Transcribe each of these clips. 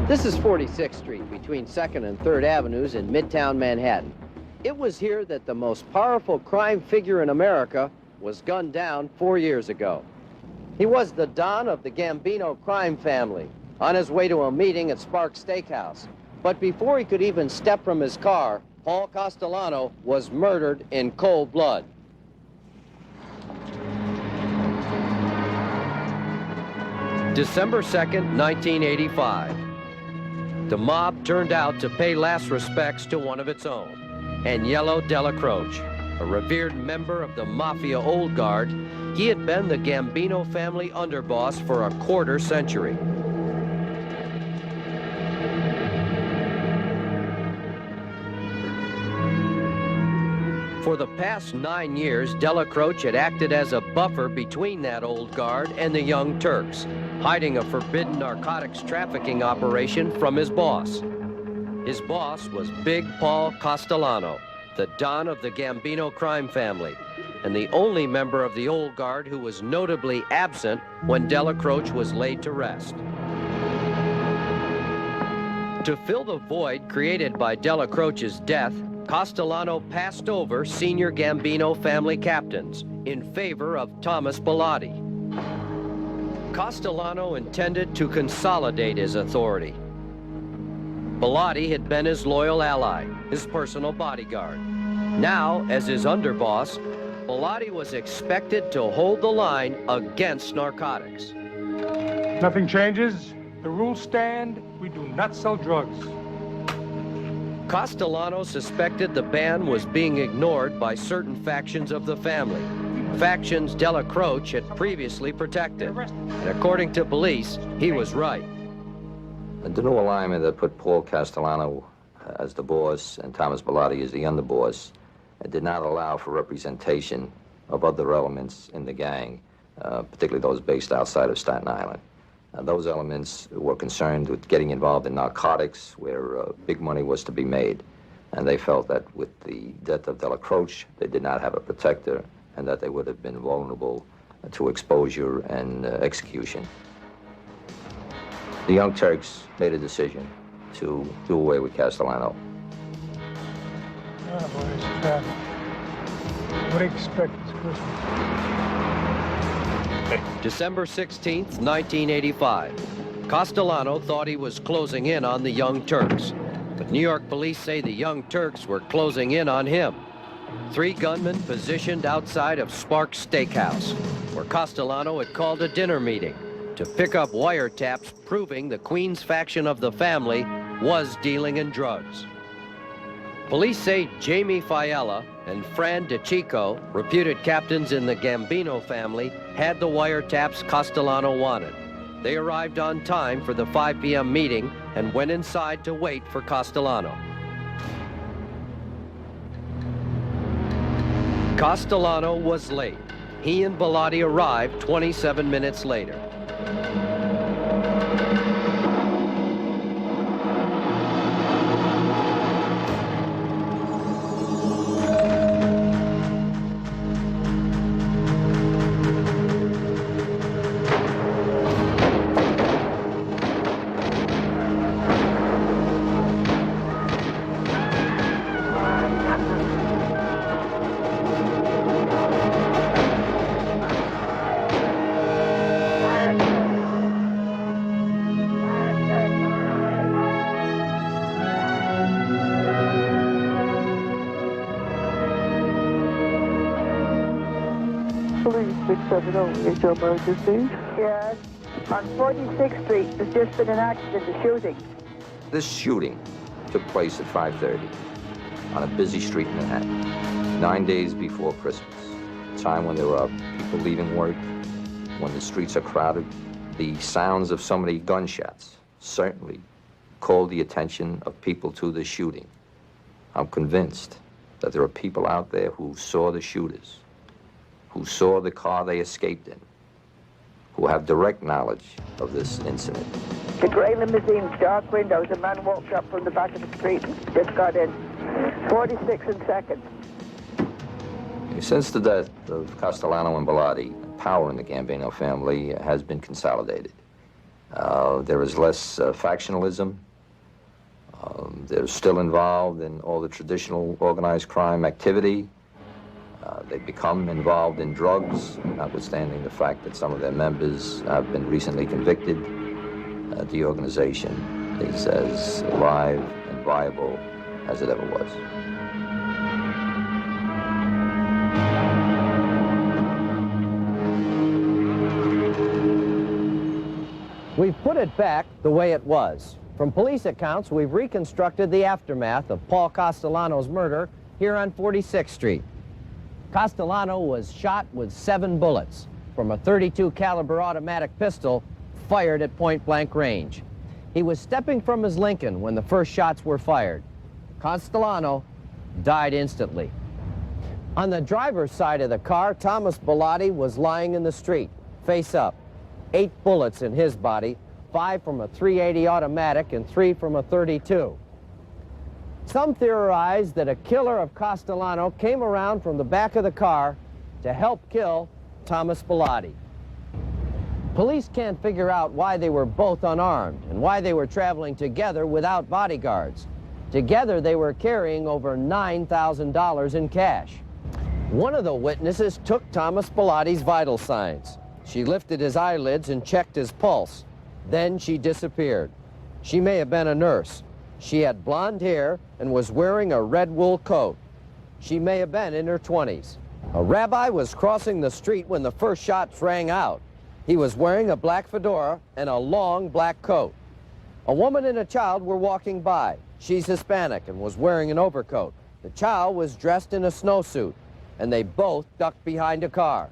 This is 46th Street between 2nd and 3rd Avenues in Midtown Manhattan. It was here that the most powerful crime figure in America was gunned down 4 years ago. He was the Don of the Gambino crime family, on his way to a meeting at Sparks Steakhouse. But before he could even step from his car, Paul Castellano was murdered in cold blood. December 2nd, 1985. The mob turned out to pay last respects to one of its own, Agnello Della Croce, a revered member of the Mafia Old Guard. He had been the Gambino family underboss for a quarter century. For the past 9 years, Della Croce had acted as a buffer between that old guard and the Young Turks, hiding a forbidden narcotics trafficking operation from his boss. His boss was Big Paul Castellano, the Don of the Gambino crime family, and the only member of the old guard who was notably absent when Della Croce was laid to rest. To fill the void created by Della Croce's death, Castellano passed over senior Gambino family captains in favor of Thomas Bilotti. Castellano intended to consolidate his authority. Bilotti had been his loyal ally, his personal bodyguard. Now, as his underboss, Bilotti was expected to hold the line against narcotics. Nothing changes. The rules stand. We do not sell drugs. Castellano suspected the ban was being ignored by certain factions of the family, factions Della Croce had previously protected. And according to police, he was right. The new alignment that put Paul Castellano as the boss and Thomas Bilotti as the underboss did not allow for representation of other elements in the gang, particularly those based outside of Staten Island. Those elements were concerned with getting involved in narcotics, where big money was to be made. And they felt that with the death of Della Croce, they did not have a protector, and that they would have been vulnerable to exposure and execution. The Young Turks made a decision to do away with Castellano. Oh, boy, it's travel. What do you expect this Christmas? December 16th, 1985. Castellano thought he was closing in on the Young Turks, but New York police say the Young Turks were closing in on him. 3 gunmen positioned outside of Sparks Steakhouse, where Castellano had called a dinner meeting to pick up wiretaps proving the Queens faction of the family was dealing in drugs. Police say Jamie Fiella and Fran DeChico, reputed captains in the Gambino family, had the wiretaps Castellano wanted. They arrived on time for the 5 p.m. meeting and went inside to wait for Castellano. Castellano was late. He and Bilotti arrived 27 minutes later. Is your emergency? Yes. On 46th Street, there's just been an accident, a shooting. This shooting took place at 5:30 on a busy street in Manhattan, 9 days before Christmas, a time when there are people leaving work, when the streets are crowded. The sounds of so many gunshots certainly called the attention of people to the shooting. I'm convinced that there are people out there who saw the shooters, who saw the car they escaped in, who have direct knowledge of this incident. The gray limousine, dark windows, a man walked up from the back of the street and just got in. 46 and 2nd. Since the death of Castellano and Bilotti, power in the Gambino family has been consolidated. There is less factionalism. They're still involved in all the traditional organized crime activity. They've become involved in drugs, notwithstanding the fact that some of their members have been recently convicted. The organization is as alive and viable as it ever was. We've put it back the way it was. From police accounts, we've reconstructed the aftermath of Paul Castellano's murder here on 46th Street. Castellano was shot with 7 bullets from a .32 caliber automatic pistol fired at point-blank range. He was stepping from his Lincoln when the first shots were fired. Castellano died instantly. On the driver's side of the car, Thomas Bilotti was lying in the street, face up. 8 bullets in his body, 5 from a .380 automatic and 3 from a .32. Some theorize that a killer of Castellano came around from the back of the car to help kill Thomas Bilotti. Police can't figure out why they were both unarmed and why they were traveling together without bodyguards. Together, they were carrying over $9,000 in cash. One of the witnesses took Thomas Bilotti's vital signs. She lifted his eyelids and checked his pulse. Then she disappeared. She may have been a nurse. She had blonde hair and was wearing a red wool coat. She may have been in her 20s. A rabbi was crossing the street when the first shots rang out. He was wearing a black fedora and a long black coat. A woman and a child were walking by. She's Hispanic and was wearing an overcoat. The child was dressed in a snowsuit, and they both ducked behind a car.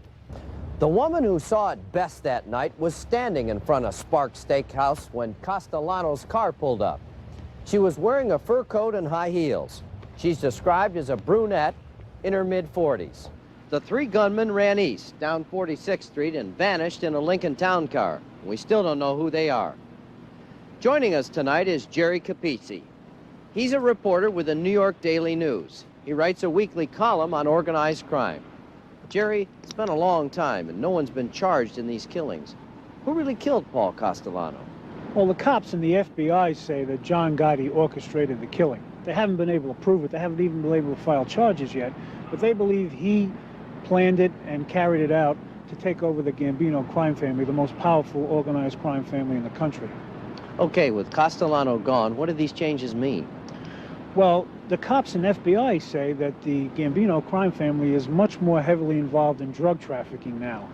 The woman who saw it best that night was standing in front of Sparks Steakhouse when Castellano's car pulled up. She was wearing a fur coat and high heels. She's described as a brunette in her mid-40s. The 3 gunmen ran east down 46th Street and vanished in a Lincoln Town car. We still don't know who they are. Joining us tonight is Jerry Capizzi. He's a reporter with the New York Daily News. He writes a weekly column on organized crime. Jerry, it's been a long time and no one's been charged in these killings. Who really killed Paul Castellano? Well, the cops and the FBI say that John Gotti orchestrated the killing. They haven't been able to prove it. They haven't even been able to file charges yet. But they believe he planned it and carried it out to take over the Gambino crime family, the most powerful organized crime family in the country. Okay, with Castellano gone, what do these changes mean? Well, the cops and FBI say that the Gambino crime family is much more heavily involved in drug trafficking now.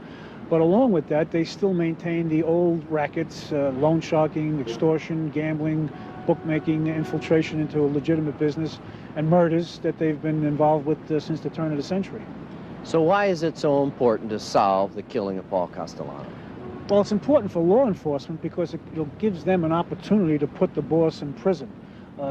But along with that, they still maintain the old rackets, loan sharking, extortion, gambling, bookmaking, infiltration into a legitimate business, and murders that they've been involved with since the turn of the century. So why is it so important to solve the killing of Paul Castellano? Well, it's important for law enforcement because it gives them an opportunity to put the boss in prison.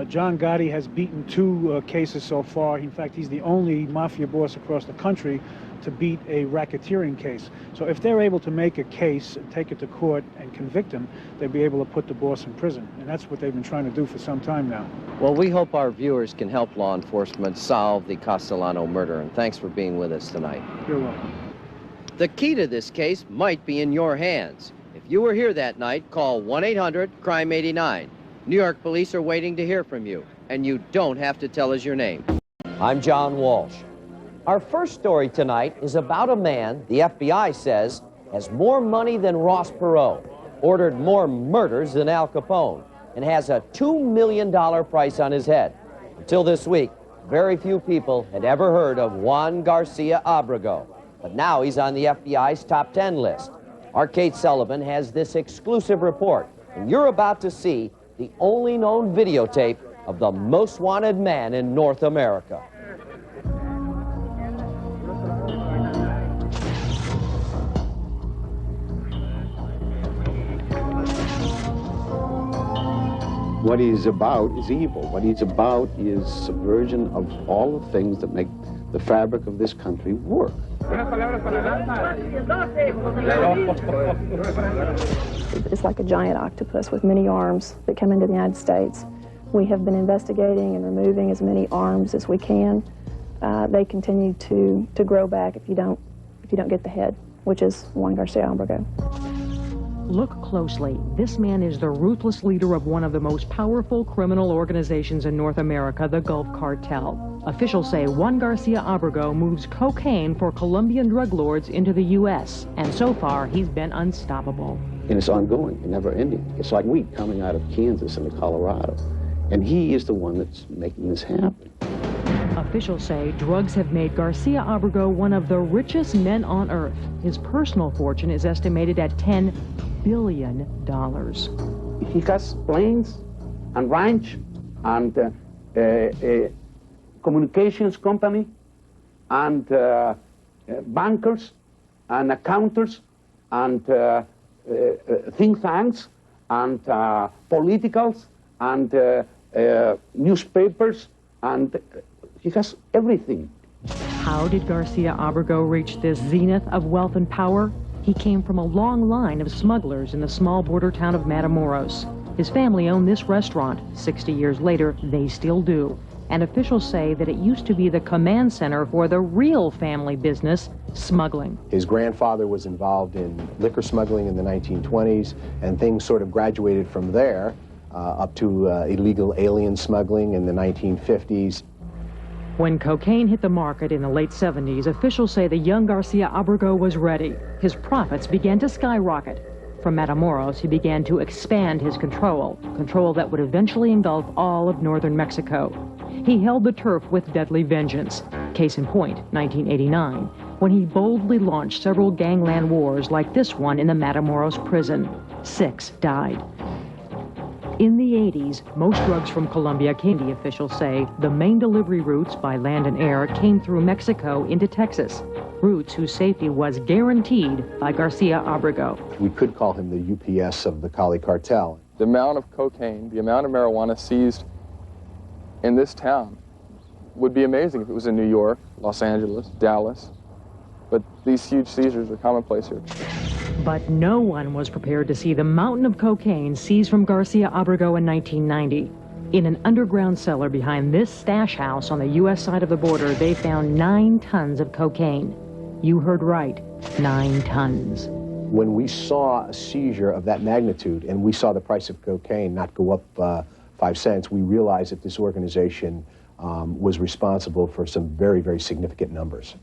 John Gotti has beaten 2 cases so far. In fact, he's the only mafia boss across the country to beat a racketeering case. So if they're able to make a case, take it to court, and convict him, they'll be able to put the boss in prison. And that's what they've been trying to do for some time now. Well, we hope our viewers can help law enforcement solve the Castellano murder, and thanks for being with us tonight. You're welcome. The key to this case might be in your hands. If you were here that night, call 1-800-CRIME-89. New York police are waiting to hear from you, and you don't have to tell us your name. I'm John Walsh. Our first story tonight is about a man the FBI says has more money than Ross Perot, ordered more murders than Al Capone, and has a $2 million price on his head. Until this week, very few people had ever heard of Juan Garcia Abrego, but now he's on the FBI's top 10 list. Our Kate Sullivan has this exclusive report, and you're about to see the only known videotape of the most wanted man in North America. What he's about is evil. What he's about is subversion of all the things that make the fabric of this country work. It's like a giant octopus with many arms that come into the United States. We have been investigating and removing as many arms as we can. They continue to grow back if you don't get the head. which is Juan Garcia Abrego. Look closely. This man is the ruthless leader of one of the most powerful criminal organizations in North America, the Gulf Cartel. Officials say Juan Garcia Abrego moves cocaine for Colombian drug lords into the U.S., and so far he's been unstoppable. And it's ongoing and never ending. It's like wheat coming out of Kansas into Colorado. And he is the one that's making this happen. Officials say drugs have made Garcia Abrego one of the richest men on earth. His personal fortune is estimated at $10 billion. He has planes and ranch and a communications company and bankers and accountants and think tanks and politicals and newspapers, and he has everything. How did Garcia Abrego reach this zenith of wealth and power? He came from a long line of smugglers in the small border town of Matamoros. His family owned this restaurant. 60 years later, they still do. And officials say that it used to be the command center for the real family business, smuggling. His grandfather was involved in liquor smuggling in the 1920s, and things sort of graduated from there up to illegal alien smuggling in the 1950s. When cocaine hit the market in the late 70s, officials say the young Garcia Abrego was ready. His profits began to skyrocket. From Matamoros, he began to expand his control that would eventually engulf all of northern Mexico. He held the turf with deadly vengeance. Case in point, 1989, when he boldly launched several gangland wars like this one in the Matamoros prison. 6 died. In the 80s, most drugs from Colombia came, the officials say. The main delivery routes by land and air came through Mexico into Texas, routes whose safety was guaranteed by Garcia Abrego. We could call him the UPS of the Cali cartel. The amount of cocaine, the amount of marijuana seized in this town would be amazing if it was in New York, Los Angeles, Dallas, but these huge seizures are commonplace here. But no one was prepared to see the mountain of cocaine seized from Garcia Abrego in 1990. In an underground cellar behind this stash house on the U.S. side of the border, they found 9 tons of cocaine. You heard right, 9 tons. When we saw a seizure of that magnitude, and we saw the price of cocaine not go up 5 cents, we realized that this organization was responsible for some very, very significant numbers.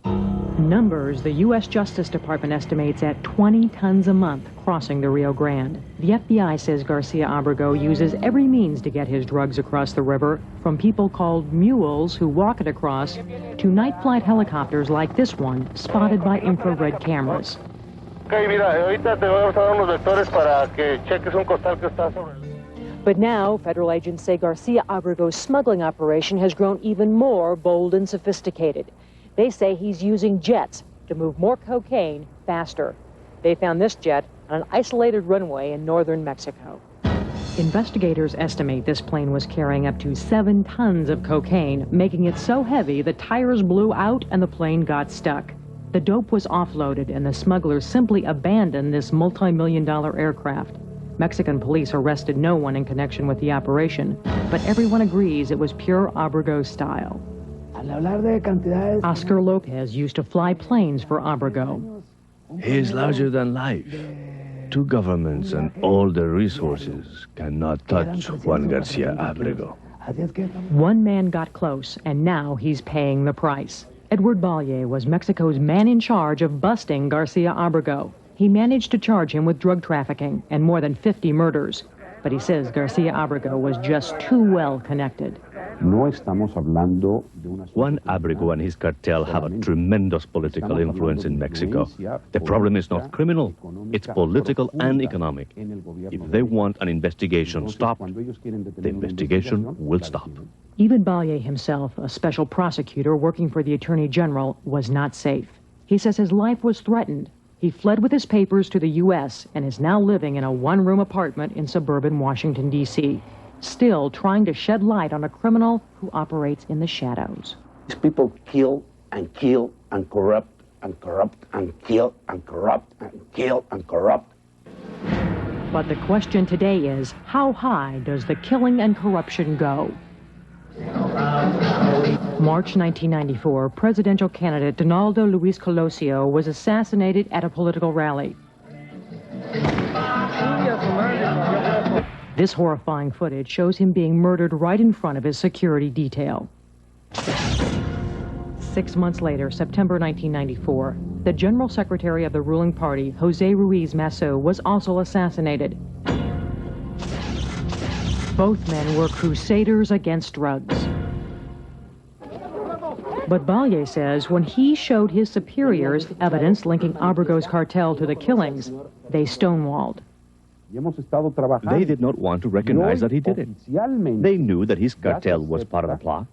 Numbers the U.S. Justice Department estimates at 20 tons a month crossing the Rio Grande. The FBI says Garcia Abrego uses every means to get his drugs across the river, from people called mules who walk it across to night flight helicopters like this one, spotted by infrared cameras. But now, federal agents say Garcia Abrego's smuggling operation has grown even more bold and sophisticated. They say he's using jets to move more cocaine faster. They found this jet on an isolated runway in northern Mexico. Investigators estimate this plane was carrying up to 7 tons of cocaine, making it so heavy the tires blew out and the plane got stuck. The dope was offloaded and the smugglers simply abandoned this multi-million-dollar aircraft. Mexican police arrested no one in connection with the operation, but everyone agrees it was pure Abrego style. Oscar Lopez used to fly planes for Abrego. He is larger than life. 2 governments and all their resources cannot touch Juan Garcia Abrego. One man got close, and now he's paying the price. Edward Ballier was Mexico's man in charge of busting Garcia Abrego. He managed to charge him with drug trafficking and more than 50 murders. But he says Garcia Abrego was just too well connected. Juan Abrego and his cartel have a tremendous political influence in Mexico. The problem is not criminal, it's political and economic. If they want an investigation stopped, the investigation will stop. Even Ballier himself, a special prosecutor working for the Attorney General, was not safe. He says his life was threatened. He fled with his papers to the U.S. and is now living in a 1-room apartment in suburban Washington, D.C., still trying to shed light on a criminal who operates in the shadows. These people kill and kill and corrupt and corrupt and kill and corrupt and kill and corrupt. But the question today is, how high does the killing and corruption go? March 1994, presidential candidate Donaldo Luis Colosio was assassinated at a political rally. This horrifying footage shows him being murdered right in front of his security detail. 6 months later, September 1994, the General Secretary of the ruling party, Jose Ruiz Masso, was also assassinated. Both men were crusaders against drugs. But Valle says when he showed his superiors evidence linking Abrego's cartel to the killings, they stonewalled. They did not want to recognize that he did it. They knew that his cartel was part of the plot,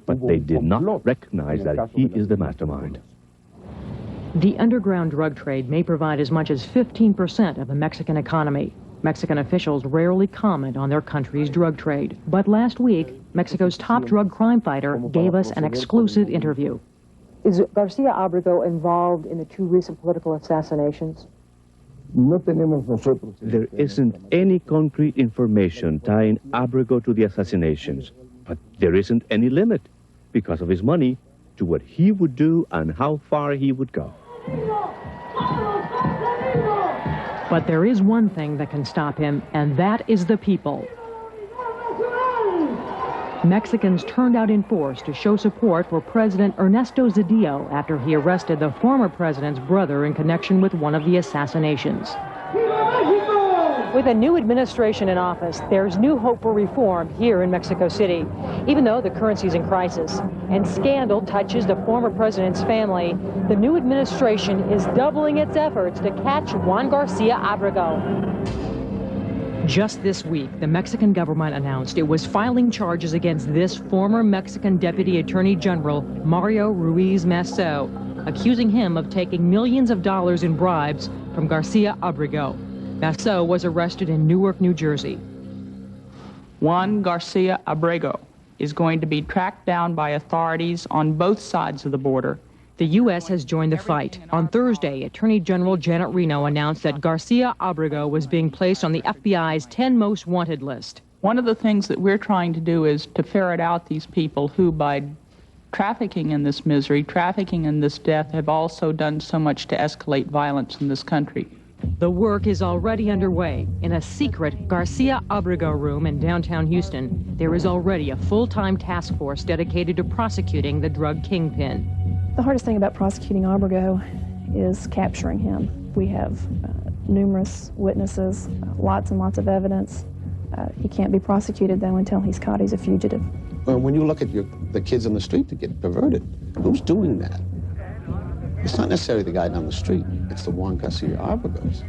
but they did not recognize that he is the mastermind. The underground drug trade may provide as much as 15% of the Mexican economy. Mexican officials rarely comment on their country's drug trade. But last week, Mexico's top drug crime fighter gave us an exclusive interview. Is Garcia Abrego involved in the 2 recent political assassinations? There isn't any concrete information tying Abrego to the assassinations, but there isn't any limit, because of his money, to what he would do and how far he would go. But there is one thing that can stop him, and that is the people. Mexicans turned out in force to show support for President Ernesto Zedillo after he arrested the former president's brother in connection with one of the assassinations. With a new administration in office, there's new hope for reform here in Mexico City, even though the currency's in crisis. And scandal touches the former president's family. The new administration is doubling its efforts to catch Juan Garcia Abrego. Just this week, the Mexican government announced it was filing charges against this former Mexican Deputy Attorney General, Mario Ruiz Masso, accusing him of taking millions of dollars in bribes from Garcia Abrego. Masso was arrested in Newark, New Jersey. Juan Garcia Abrego is going to be tracked down by authorities on both sides of the border. The U.S. has joined the fight. On Thursday, Attorney General Janet Reno announced that Garcia Abrego was being placed on the FBI's 10 most wanted list. One of the things that we're trying to do is to ferret out these people who, by trafficking in this misery, trafficking in this death, have also done so much to escalate violence in this country. The work is already underway. In a secret Garcia Abrego room in downtown Houston, there is already a full-time task force dedicated to prosecuting the drug kingpin. The hardest thing about prosecuting Abrego is capturing him. We have numerous witnesses, lots and lots of evidence. He can't be prosecuted, though, until he's caught. He's a fugitive. Well, when you look at the kids on the street that get perverted, who's doing that? It's not necessarily the guy down the street. It's the Juan Garcia Abregos.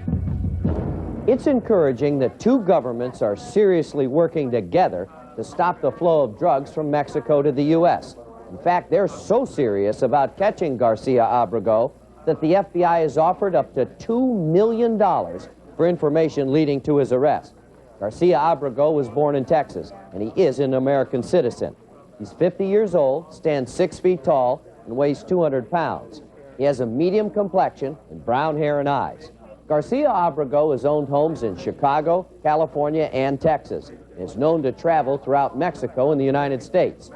It's encouraging that 2 governments are seriously working together to stop the flow of drugs from Mexico to the U.S. In fact, they're so serious about catching Garcia Abrego that the FBI has offered up to $2 million for information leading to his arrest. Garcia Abrego was born in Texas, and he is an American citizen. He's 50 years old, stands 6 feet tall, and weighs 200 pounds. He has a medium complexion and brown hair and eyes. Garcia Abrego has owned homes in Chicago, California, and Texas, and is known to travel throughout Mexico and the United States.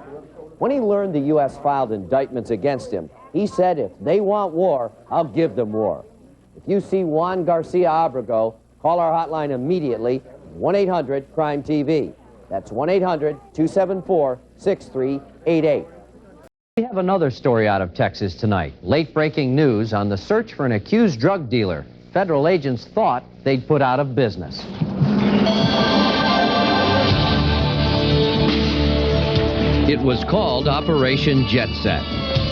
When he learned the U.S. filed indictments against him, he said, if they want war, I'll give them war. If you see Juan Garcia Abrego, call our hotline immediately, 1-800-CRIME-TV. That's 1-800-274-6388. We have another story out of Texas tonight. Late-breaking news on the search for an accused drug dealer. Federal agents thought they'd put out of business. It was called Operation Jet Set.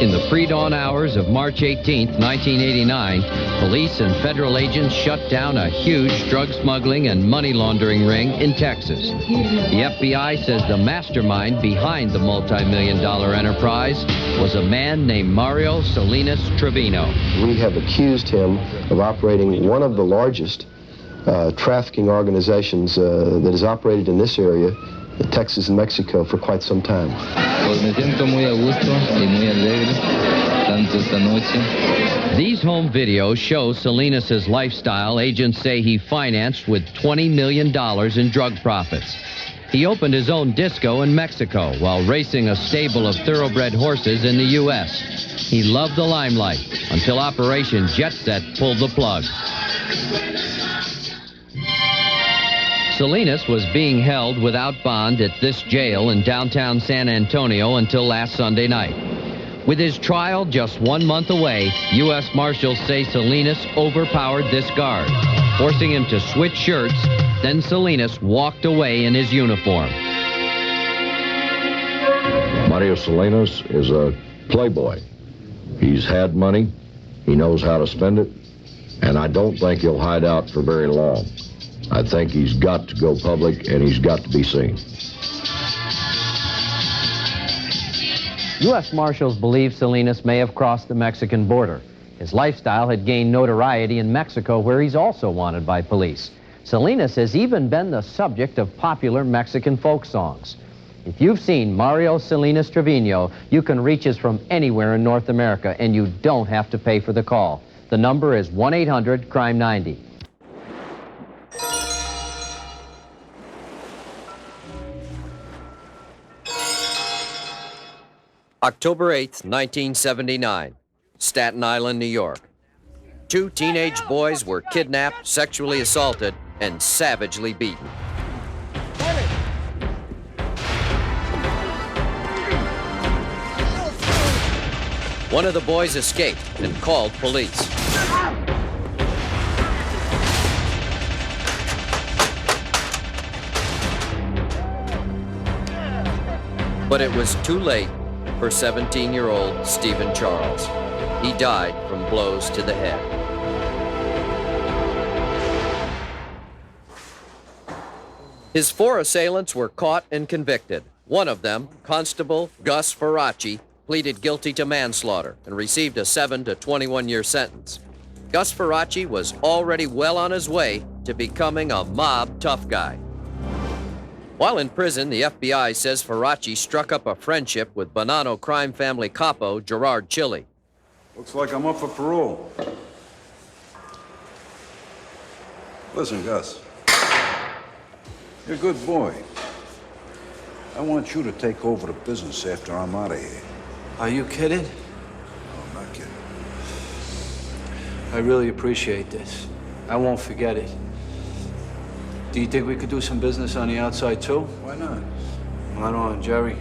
In the pre-dawn hours of March 18, 1989, police and federal agents shut down a huge drug smuggling and money laundering ring in Texas. The FBI says the mastermind behind the multi-million-dollar enterprise was a man named Mario Salinas Trevino. We have accused him of operating one of the largest trafficking organizations that has operated in this area, Texas and Mexico, for quite some time. These home videos show Salinas' lifestyle agents say he financed with $20 million in drug profits. He opened his own disco in Mexico while racing a stable of thoroughbred horses in the U.S. He loved the limelight until Operation Jet Set pulled the plug. Salinas was being held without bond at this jail in downtown San Antonio until last Sunday night. With his trial just 1 month away, U.S. Marshals say Salinas overpowered this guard, forcing him to switch shirts. Then Salinas walked away in his uniform. Mario Salinas is a playboy. He's had money, he knows how to spend it, and I don't think he'll hide out for very long. I think he's got to go public and he's got to be seen. U.S. Marshals believe Salinas may have crossed the Mexican border. His lifestyle had gained notoriety in Mexico, where he's also wanted by police. Salinas has even been the subject of popular Mexican folk songs. If you've seen Mario Salinas Trevino, you can reach us from anywhere in North America, and you don't have to pay for the call. The number is 1-800-CRIME-90. October 8th, 1979, Staten Island, New York. 2 teenage boys were kidnapped, sexually assaulted, and savagely beaten. One of the boys escaped and called police. But it was too late for 17-year-old Stephen Charles. He died from blows to the head. His 4 assailants were caught and convicted. One of them, Constable Gus Farace, pleaded guilty to manslaughter and received a 7 to 21-year sentence. Gus Farace was already well on his way to becoming a mob tough guy. While in prison, the FBI says Farace struck up a friendship with Bonanno crime family capo Gerard Chili. Looks like I'm up for parole. Listen, Gus. You're a good boy. I want you to take over the business after I'm out of here. Are you kidding? No, I'm not kidding. I really appreciate this. I won't forget it. Do you think we could do some business on the outside, too? Why not? Right on, Jerry.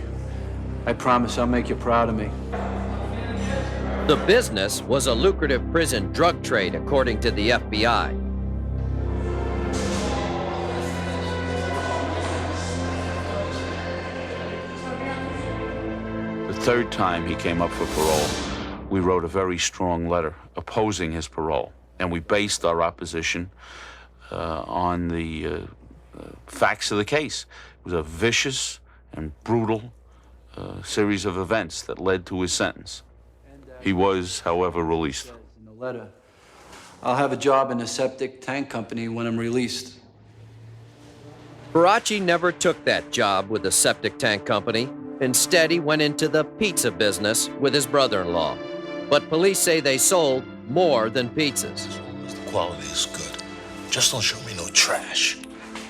I promise I'll make you proud of me. The business was a lucrative prison drug trade, according to the FBI. The third time he came up for parole, we wrote a very strong letter opposing his parole, and we based our opposition on the facts of the case. It was a vicious and brutal series of events that led to his sentence. He was, however, released. In the letter, I'll have a job in a septic tank company when I'm released. Farace never took that job with the septic tank company. Instead, he went into the pizza business with his brother-in-law. But police say they sold more than pizzas. The quality is good. Just don't show me no trash.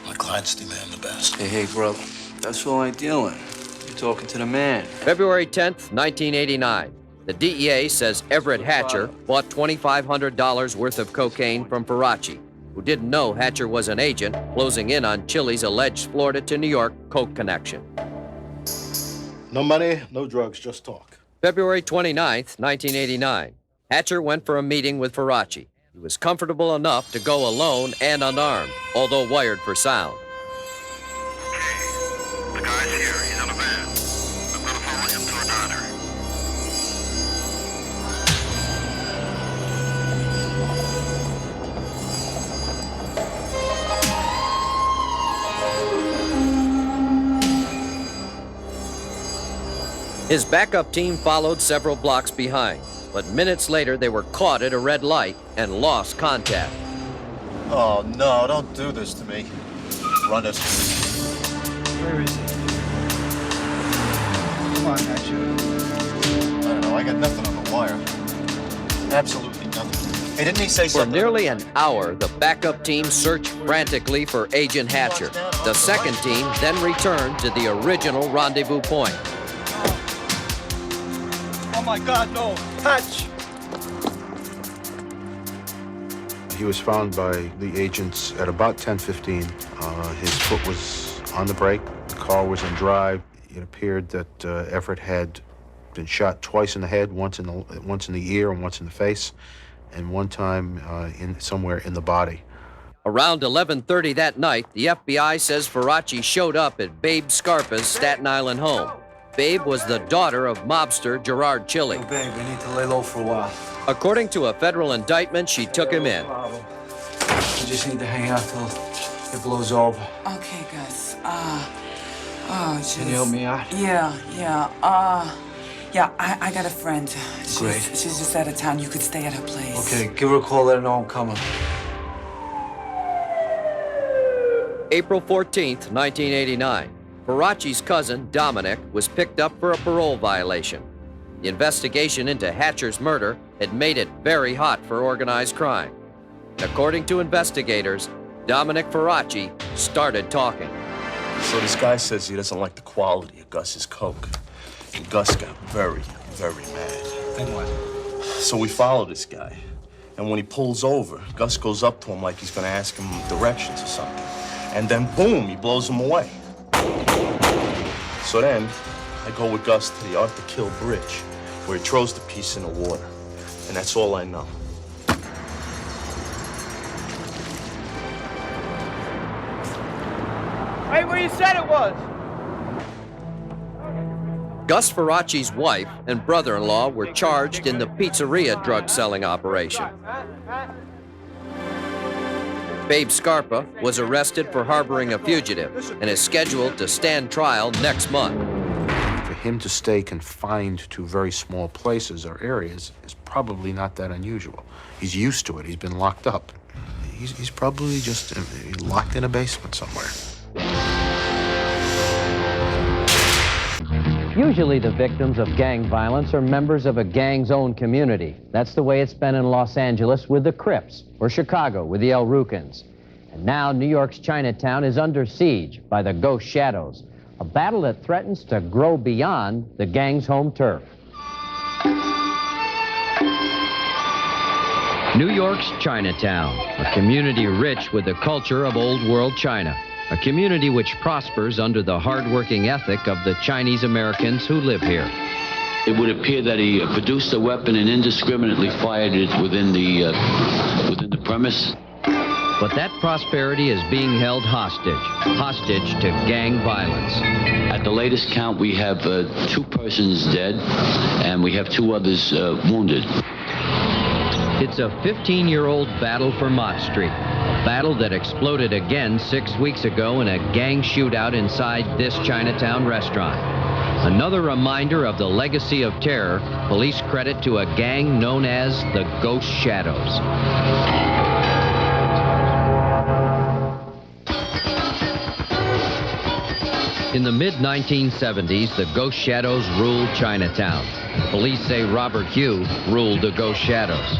My clients demand the best. Hey, brother, that's all I deal in. You're talking to the man. February 10th, 1989. The DEA says Everett Hatcher bought $2,500 worth of cocaine from Farace, who didn't know Hatcher was an agent closing in on Chili's alleged Florida to New York coke connection. No money, no drugs, just talk. February 29th, 1989. Hatcher went for a meeting with Farace. He was comfortable enough to go alone and unarmed, although wired for sound. The guy's here. He's on a van. I'm gonna follow him to a diner. His backup team followed several blocks behind, but minutes later they were caught at a red light and lost contact. Oh, no, don't do this to me. Run it. Where is he? Come on, Hatcher. I don't know, I got nothing on the wire. Absolutely nothing. Hey, didn't he say For something? nearly an hour, the backup team searched frantically for Agent Hatcher. The second team then returned to the original rendezvous point. Oh my God, no. Hatch! He was found by the agents at about 10:15. His foot was on the brake. The car was in drive. It appeared that Everett had been shot twice in the head, once in the ear and once in the face, and one time somewhere in the body. Around 11:30 that night, the FBI says Farace showed up at Babe Scarpa's Staten Island home. Babe was the daughter of mobster Gerard Chili. Oh, babe, we need to lay low for a while. According to a federal indictment, she took him in. We just need to hang out till it blows over. Okay, Gus. Oh, jeez. Can you help me out? Yeah. I got a friend. Great. She's just out of town. You could stay at her place. Okay, give her a call, let her know I'm coming. April 14th, 1989. Farace's cousin, Dominic, was picked up for a parole violation. The investigation into Hatcher's murder had made it very hot for organized crime. According to investigators, Dominic Farace started talking. So this guy says he doesn't like the quality of Gus's coke. And Gus got very, very mad. Then what? So we follow this guy. And when he pulls over, Gus goes up to him like he's gonna ask him directions or something. And then boom, he blows him away. So then, I go with Gus to the Arthur Kill Bridge, where he throws the piece in the water. And that's all I know. Right where you said it was. Gus Farace's wife and brother-in-law were charged in the pizzeria drug-selling operation. Babe Scarpa was arrested for harboring a fugitive and is scheduled to stand trial next month. For him to stay confined to very small places or areas is probably not that unusual. He's used to it. He's been locked up. He's probably just locked in a basement somewhere. Usually the victims of gang violence are members of a gang's own community. That's the way it's been in Los Angeles with the Crips, or Chicago with the El Rukins. And now New York's Chinatown is under siege by the Ghost Shadows, a battle that threatens to grow beyond the gang's home turf. New York's Chinatown, a community rich with the culture of old world China. A community which prospers under the hard-working ethic of the Chinese Americans who live here. It would appear that he produced a weapon and indiscriminately fired it within the premise. But that prosperity is being held hostage to gang violence. At the latest count, we have 2 persons dead, and we have 2 others wounded. It's a 15-year-old battle for Mott Street, a battle that exploded again 6 weeks ago in a gang shootout inside this Chinatown restaurant. Another reminder of the legacy of terror police credit to a gang known as the Ghost Shadows. In the mid-1970s, the Ghost Shadows ruled Chinatown. Police say Robert Hugh ruled the Ghost Shadows.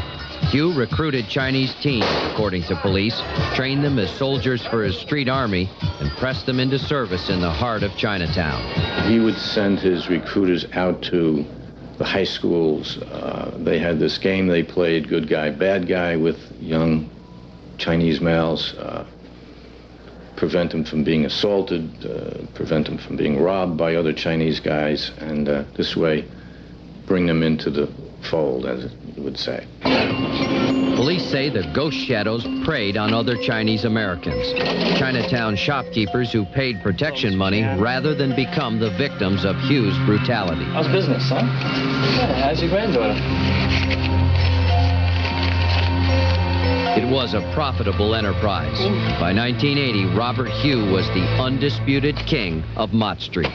Hugh recruited Chinese teens, according to police, trained them as soldiers for his street army, and pressed them into service in the heart of Chinatown. He would send his recruiters out to the high schools. They had this game they played, good guy, bad guy, with young Chinese males. Prevent them from being assaulted, prevent them from being robbed by other Chinese guys, and this way bring them into the fold, as you would say. Police say the Ghost Shadows preyed on other Chinese Americans, Chinatown shopkeepers who paid protection money rather than become the victims of Hugh's brutality. How's business, son? Yeah, how's your granddaughter? It was a profitable enterprise. By 1980, Robert Hugh was the undisputed king of Mott Street.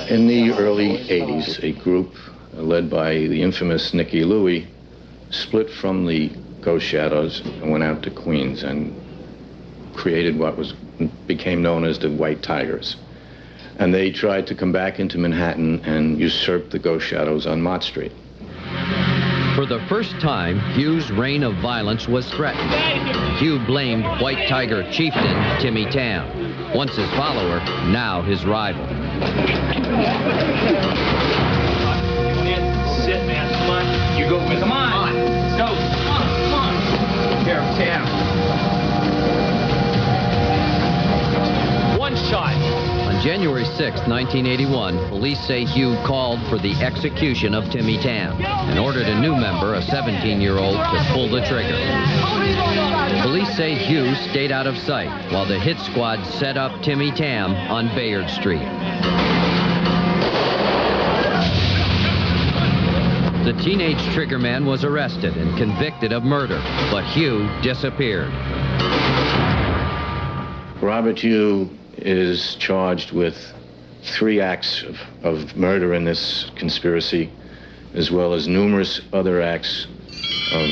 In the early 80s, a group led by the infamous Nicky Louie split from the Ghost Shadows and went out to Queens and created what became known as the White Tigers. And they tried to come back into Manhattan and usurp the Ghost Shadows on Mott Street. For the first time, Hugh's reign of violence was threatened. Hugh blamed White Tiger chieftain Timmy Tam, once his follower, now his rival. Sit, man. Come on. You go with me. Come on. Let's go. Come on. Take care of Tam. One shot. On January 6, 1981, police say Hugh called for the execution of Timmy Tam and ordered a new member, a 17-year-old, to pull the trigger. Police say Hugh stayed out of sight while the hit squad set up Timmy Tam on Bayard Street. The teenage triggerman was arrested and convicted of murder, but Hugh disappeared. Robert Hugh is charged with 3 acts of murder in this conspiracy, as well as numerous other acts of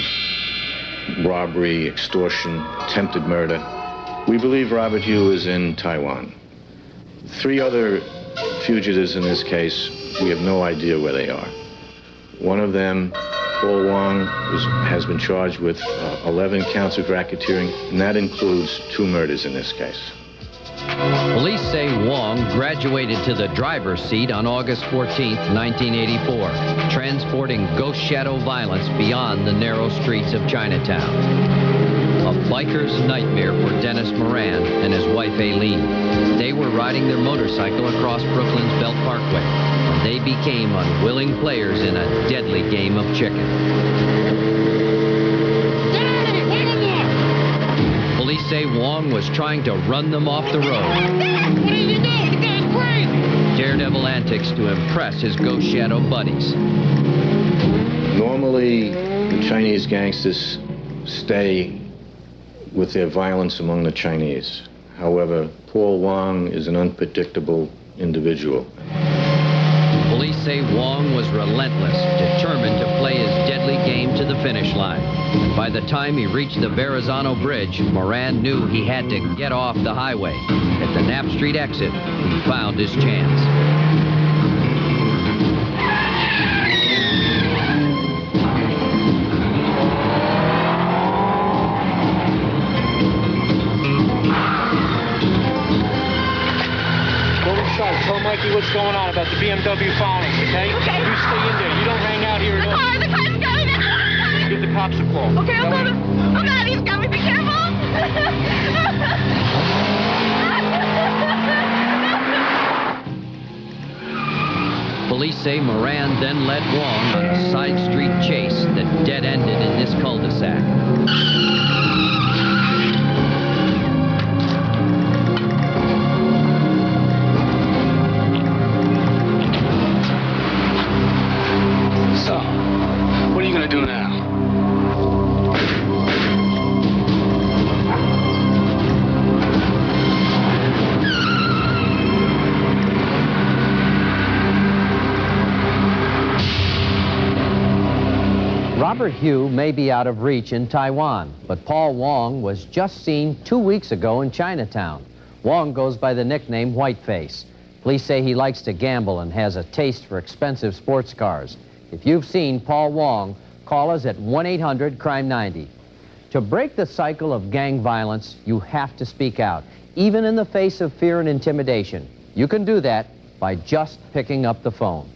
robbery, extortion, attempted murder. We believe Robert Hugh is in Taiwan. 3 other fugitives in this case, we have no idea where they are. One of them, Paul Wong, has been charged with 11 counts of racketeering, and that includes 2 murders in this case. Police say Wong graduated to the driver's seat on August 14, 1984, transporting ghost shadow violence beyond the narrow streets of Chinatown. A biker's nightmare for Dennis Moran and his wife Aileen. They were riding their motorcycle across Brooklyn's Belt Parkway, and they became unwilling players in a deadly game of chicken. Police say Wong was trying to run them off the road. What are you doing? The guy's crazy! Daredevil antics to impress his ghost shadow buddies. Normally, the Chinese gangsters stay with their violence among the Chinese. However, Paul Wong is an unpredictable individual. Police say Wong was relentless, determined to play his deadly game to the finish line. And by the time he reached the Verrazano Bridge, Moran knew he had to get off the highway. At the Knapp Street exit, he found his chance. Tell Mikey what's going on about the BMW following, okay? Okay. You stay in there. You don't hang out here. The car's going now. Give the cops a call. Okay, I'll call them. Oh, God, he's got me. Be careful. Police say Moran then led Wong on a side street chase that dead-ended in this cul-de-sac. What are you going to do now? Robert Hugh may be out of reach in Taiwan, but Paul Wong was just seen 2 weeks ago in Chinatown. Wong goes by the nickname Whiteface. Police say he likes to gamble and has a taste for expensive sports cars. If you've seen Paul Wong, call us at 1-800-CRIME-90. To break the cycle of gang violence, you have to speak out, even in the face of fear and intimidation. You can do that by just picking up the phone.